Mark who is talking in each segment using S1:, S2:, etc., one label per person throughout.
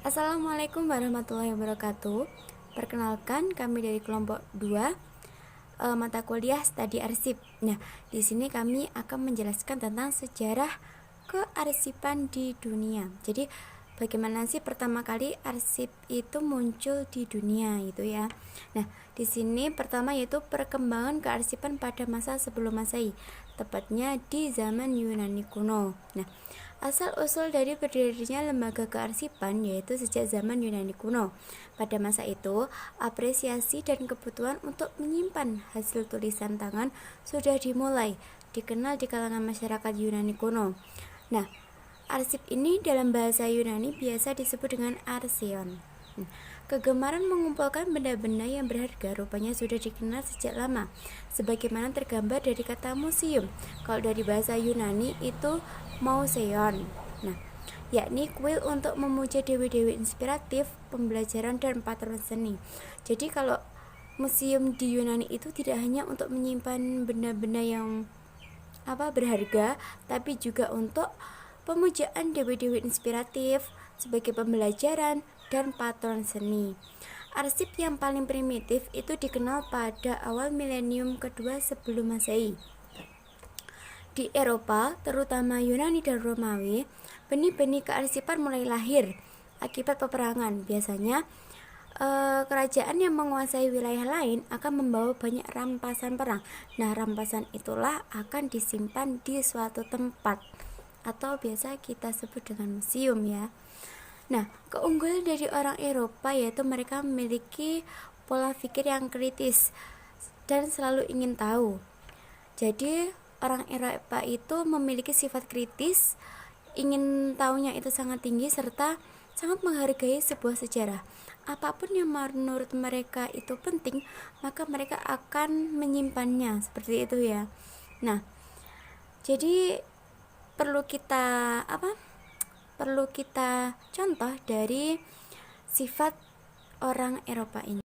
S1: Assalamualaikum warahmatullahi wabarakatuh. Perkenalkan, kami dari kelompok 2 mata kuliah Studi Arsip. Nah, di sini kami akan menjelaskan tentang sejarah kearsipan di dunia. Jadi, bagaimana sih pertama kali arsip itu muncul di dunia gitu ya. Nah, di sini pertama yaitu perkembangan kearsipan pada masa sebelum Masehi, tepatnya di zaman Yunani kuno. Nah, asal-usul dari berdirinya lembaga kearsipan yaitu sejak zaman Yunani kuno. Pada masa itu, apresiasi dan kebutuhan untuk menyimpan hasil tulisan tangan sudah dimulai dikenal di kalangan masyarakat Yunani kuno. Nah, arsip ini dalam bahasa Yunani biasa disebut dengan arseon. Kegemaran mengumpulkan benda-benda yang berharga rupanya sudah dikenal sejak lama, sebagaimana tergambar dari kata museum. Kalau dari bahasa Yunani itu Mauseon, yakni kuil untuk memuja dewi-dewi inspiratif, pembelajaran dan patron seni. Jadi kalau museum di Yunani itu tidak hanya untuk menyimpan benda-benda yang berharga, tapi juga untuk pemujaan dewi-dewi inspiratif sebagai pembelajaran dan patron seni. Arsip yang paling primitif itu dikenal pada awal milenium kedua sebelum Masehi. Di Eropa, terutama Yunani dan Romawi, benih-benih kearsipan mulai lahir akibat peperangan. Biasanya, kerajaan yang menguasai wilayah lain akan membawa banyak rampasan perang. Nah, rampasan itulah akan disimpan di suatu tempat atau biasa kita sebut dengan museum ya. Nah, keunggulan dari orang Eropa yaitu mereka memiliki pola pikir yang kritis dan selalu ingin tahu. Jadi, orang Eropa itu memiliki sifat kritis, ingin tahunya itu sangat tinggi, serta sangat menghargai sebuah sejarah. Apapun yang menurut mereka itu penting, maka mereka akan menyimpannya, seperti itu ya. Nah, jadi perlu kita contoh dari sifat orang Eropa ini.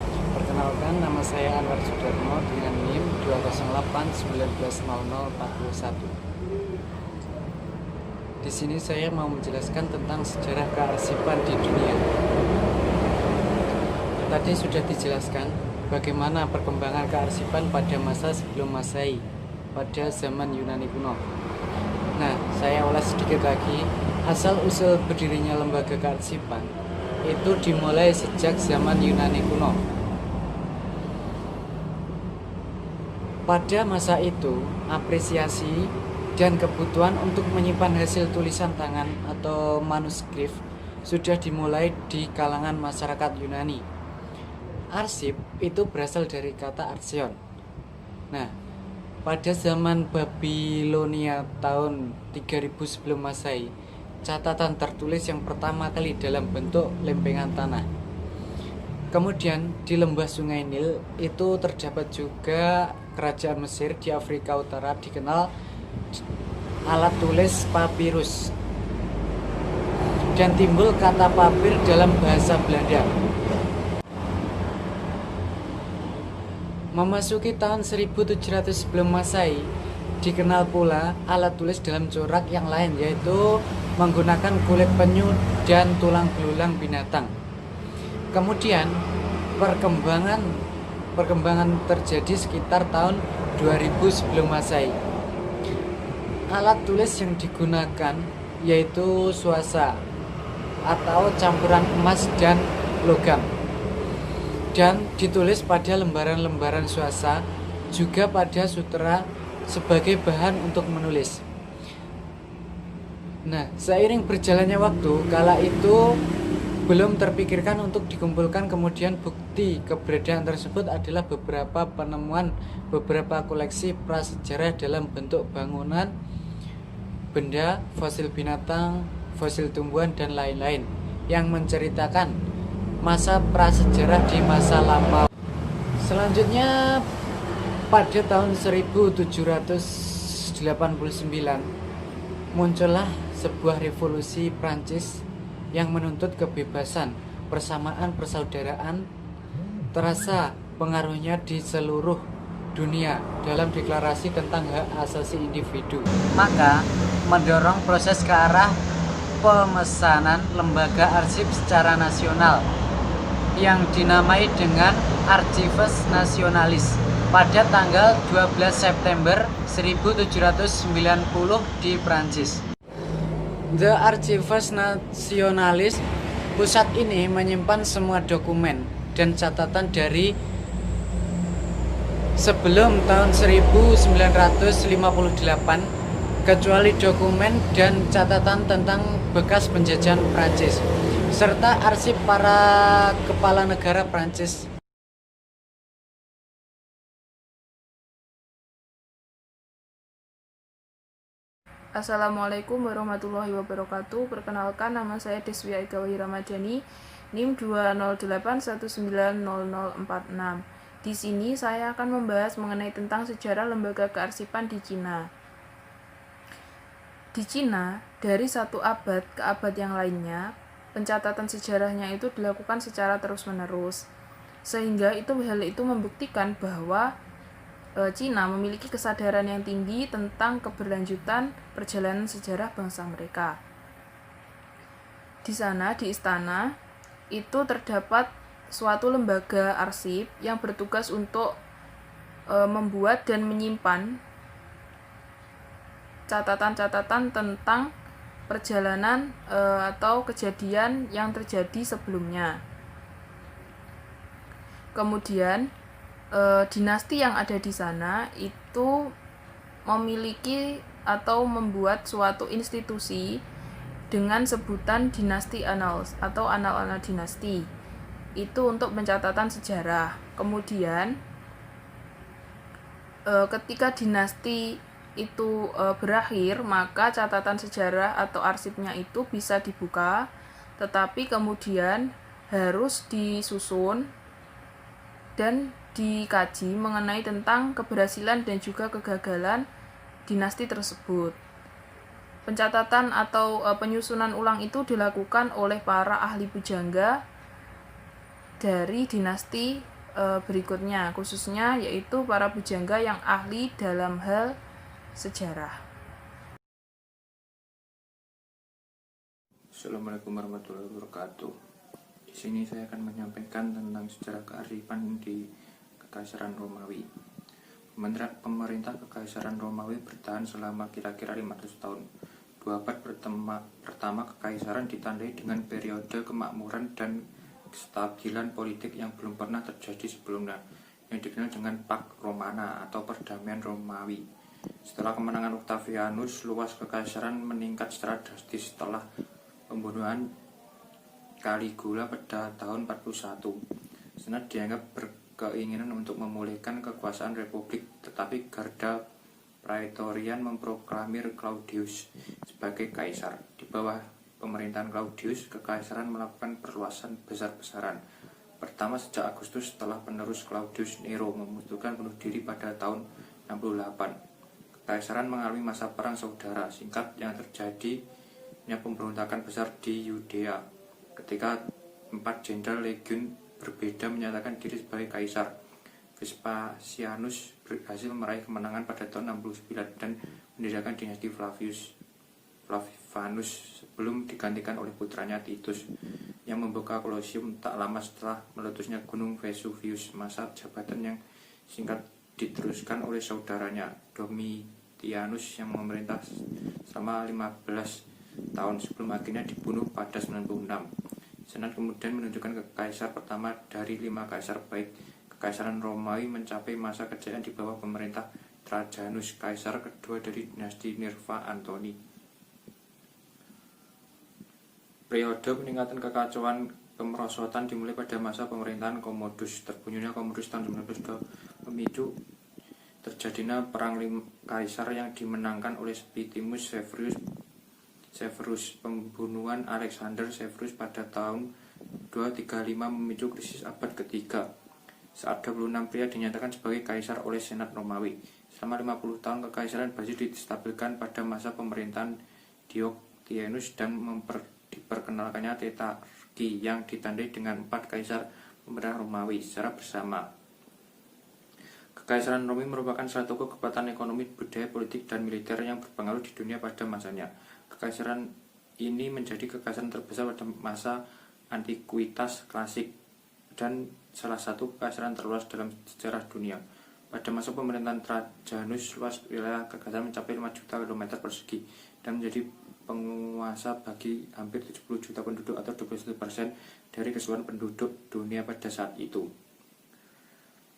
S2: Perkenalkan, nama saya Anwar Sudarmo dengan NIM 208190041. Di sini saya mau menjelaskan tentang sejarah kearsipan di dunia. Tadi sudah dijelaskan bagaimana perkembangan kearsipan pada masa sebelum Masehi, pada zaman Yunani kuno. Nah, saya ulas sedikit lagi. Asal-usul berdirinya lembaga kearsipan itu dimulai sejak zaman Yunani kuno. Pada masa itu, apresiasi dan kebutuhan untuk menyimpan hasil tulisan tangan atau manuskrip sudah dimulai di kalangan masyarakat Yunani. Arsip itu berasal dari kata arseon. Nah, pada zaman Babilonia tahun 3000 sebelum Masehi, catatan tertulis yang pertama kali dalam bentuk lempengan tanah. Kemudian di lembah Sungai Nil itu terdapat juga kerajaan Mesir di Afrika Utara dikenal alat tulis papirus. Dan timbul kata papir dalam bahasa Belanda. Memasuki tahun 1700 sebelum Masehi, dikenal pula alat tulis dalam corak yang lain, yaitu menggunakan kulit penyu dan tulang belulang binatang. Kemudian perkembangan terjadi sekitar tahun 2000 sebelum Masehi. Alat tulis yang digunakan yaitu suasa atau campuran emas dan logam, dan ditulis pada lembaran-lembaran suasa, juga pada sutera sebagai bahan untuk menulis. Nah, seiring berjalannya waktu, kala itu belum terpikirkan untuk dikumpulkan. Kemudian bukti keberadaan tersebut adalah beberapa penemuan beberapa koleksi prasejarah dalam bentuk bangunan, benda, fosil binatang, fosil tumbuhan, dan lain-lain yang menceritakan masa prasejarah di masa lampau. Selanjutnya pada tahun 1789 muncullah sebuah revolusi Prancis yang menuntut kebebasan, persamaan, persaudaraan. Terasa pengaruhnya di seluruh dunia dalam deklarasi tentang hak asasi individu. Maka mendorong proses ke arah pemesanan lembaga arsip secara nasional yang dinamai dengan Archives Nationalis pada tanggal 12 September 1790 di Prancis. The Archives Nationalis, pusat ini menyimpan semua dokumen dan catatan dari sebelum tahun 1958 kecuali dokumen dan catatan tentang bekas penjajahan Prancis serta arsip para kepala negara Prancis.
S3: Assalamualaikum warahmatullahi wabarakatuh. Perkenalkan, nama saya Deswia Ega Wahyu Ramadhani, NIM 208190046. Di sini saya akan membahas mengenai tentang sejarah lembaga kearsipan di Cina. Di Cina, dari satu abad ke abad yang lainnya, pencatatan sejarahnya itu dilakukan secara terus-menerus. Sehingga hal itu membuktikan bahwa Cina memiliki kesadaran yang tinggi tentang keberlanjutan perjalanan sejarah bangsa mereka. Di sana, di istana, itu terdapat suatu lembaga arsip yang bertugas untuk membuat dan menyimpan catatan-catatan tentang perjalanan atau kejadian yang terjadi sebelumnya. Kemudian, dinasti yang ada di sana itu memiliki atau membuat suatu institusi dengan sebutan dinasti annals atau annal-annal dinasti. Itu untuk pencatatan sejarah. Kemudian ketika dinasti itu berakhir, maka catatan sejarah atau arsipnya itu bisa dibuka, tetapi kemudian harus disusun dan dikaji mengenai tentang keberhasilan dan juga kegagalan dinasti tersebut. Pencatatan atau penyusunan ulang itu dilakukan oleh para ahli pujangga dari dinasti berikutnya, khususnya yaitu para pujangga yang ahli dalam hal sejarah.
S4: Assalamualaikum warahmatullahi wabarakatuh. Di sini saya akan menyampaikan tentang sejarah kearifan di Kekaisaran Romawi. Pemerintah Kekaisaran Romawi bertahan selama kira-kira 500 tahun. 2 abad pertama Kekaisaran ditandai dengan periode kemakmuran dan kestabilan politik yang belum pernah terjadi sebelumnya, yang dikenal dengan Pax Romana atau perdamaian Romawi. Setelah kemenangan Octavianus, luas Kekaisaran meningkat secara drastis setelah pembunuhan Caligula pada tahun 41. Senat dianggap berkeinginan untuk memulihkan kekuasaan republik, tetapi Garda Praetorian memproklamir Claudius sebagai kaisar. Di bawah pemerintahan Claudius, Kekaisaran melakukan perluasan besar-besaran. Pertama sejak Agustus setelah penerus Claudius Nero memutuskan bunuh diri pada tahun 68. Kekaisaran mengalami masa perang saudara singkat yang terjadinya pemberontakan besar di Yudea ketika 4 jenderal legiun berbeda menyatakan diri sebagai kaisar. Vespasianus berhasil meraih kemenangan pada tahun 69 dan mendirikan dinasti Flavianus sebelum digantikan oleh putranya Titus yang membuka Kolosium tak lama setelah meletusnya Gunung Vesuvius. Masa jabatan yang singkat diteruskan oleh saudaranya Domitianus yang memerintah selama 15 tahun sebelum akhirnya dibunuh pada 96. Senat kemudian menunjukkan kaisar pertama dari 5 kaisar baik. Kekaisaran Romawi mencapai masa kejayaan di bawah pemerintah Trajanus, kaisar kedua dari dinasti Nerva Antoni. Periode peningkatan kekacauan kemerosotan dimulai pada masa pemerintahan Commodus. Terbunuhnya Commodus tahun 1902 memicu terjadinya perang 5 kaisar yang dimenangkan oleh Septimius Severus. Pembunuhan Alexander Severus pada tahun 235 memicu krisis abad ketiga saat 26 pria dinyatakan sebagai kaisar oleh Senat Romawi. Selama 50 tahun kekaisaran berhasil distabilkan pada masa pemerintahan Diocletianus dan diperkenalkannya tetrarki yang ditandai dengan 4 kaisar pemerintah Romawi secara bersama. Kekaisaran Romawi merupakan salah satu kekuatan ekonomi, budaya, politik, dan militer yang berpengaruh di dunia pada masanya. Kekaisaran ini menjadi kekaisaran terbesar pada masa antikuitas klasik dan salah satu kekaisaran terluas dalam sejarah dunia. Pada masa pemerintahan Trajanus, luas wilayah kekaisaran mencapai 5 juta kilometer persegi dan menjadi penguasa bagi hampir 70 juta penduduk atau 21% dari keseluruhan penduduk dunia pada saat itu.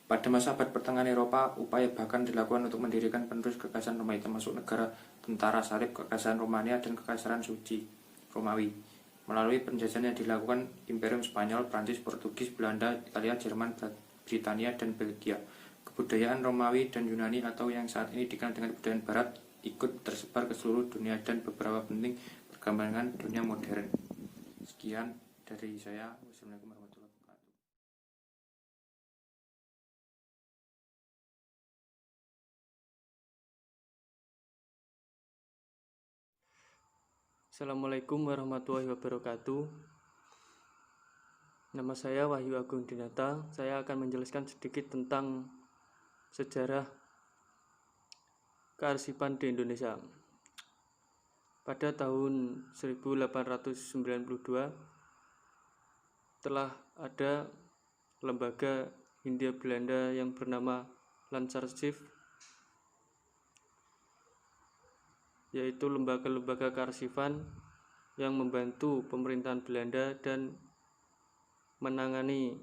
S4: Pada masa abad pertengahan Eropa, upaya bahkan dilakukan untuk mendirikan penerus kekaisaran Romawi, termasuk negara tentara salib, kekaisaran Romania, dan kekaisaran suci Romawi. Melalui penjajahan yang dilakukan Imperium Spanyol, Prancis, Portugis, Belanda, Italia, Jerman, Britania, dan Belgia. Kebudayaan Romawi dan Yunani atau yang saat ini dikenal dengan kebudayaan Barat ikut tersebar ke seluruh dunia dan beberapa penting perkembangan dunia modern. Sekian dari saya. Wassalamualaikum warahmatullahi wabarakatuh.
S5: Assalamualaikum warahmatullahi wabarakatuh. Nama saya Wahyu Agung Dinata. Saya akan menjelaskan sedikit tentang sejarah kearsipan di Indonesia. Pada tahun 1892 telah ada lembaga Hindia Belanda yang bernama Landsarchief, yaitu lembaga-lembaga kearsifan yang membantu pemerintahan Belanda dan menangani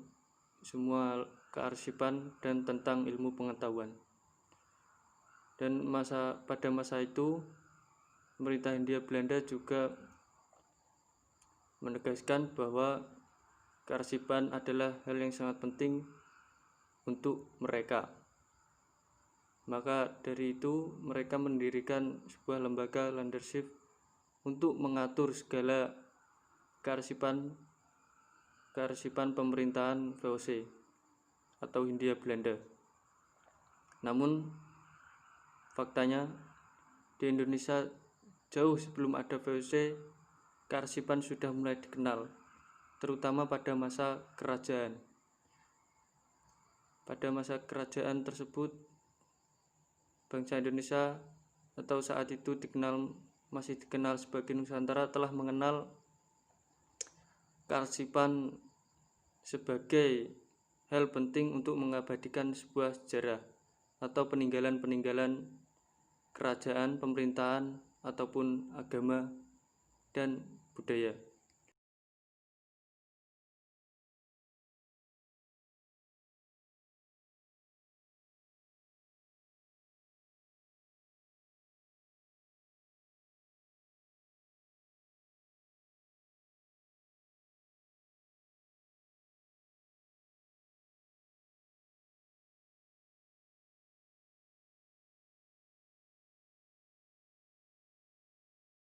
S5: semua kearsipan dan tentang ilmu pengetahuan. Dan pada masa itu pemerintah Hindia Belanda juga menegaskan bahwa kearsipan adalah hal yang sangat penting untuk mereka. Maka dari itu mereka mendirikan sebuah lembaga Landsarchief untuk mengatur segala kearsipan pemerintahan VOC atau Hindia Belanda. Namun faktanya di Indonesia jauh sebelum ada VOC, kearsipan sudah mulai dikenal, terutama pada masa kerajaan. Pada masa kerajaan tersebut, bangsa Indonesia atau saat itu masih dikenal sebagai Nusantara telah mengenal kearsipan sebagai hal penting untuk mengabadikan sebuah sejarah atau peninggalan-peninggalan kerajaan, pemerintahan, ataupun agama dan budaya.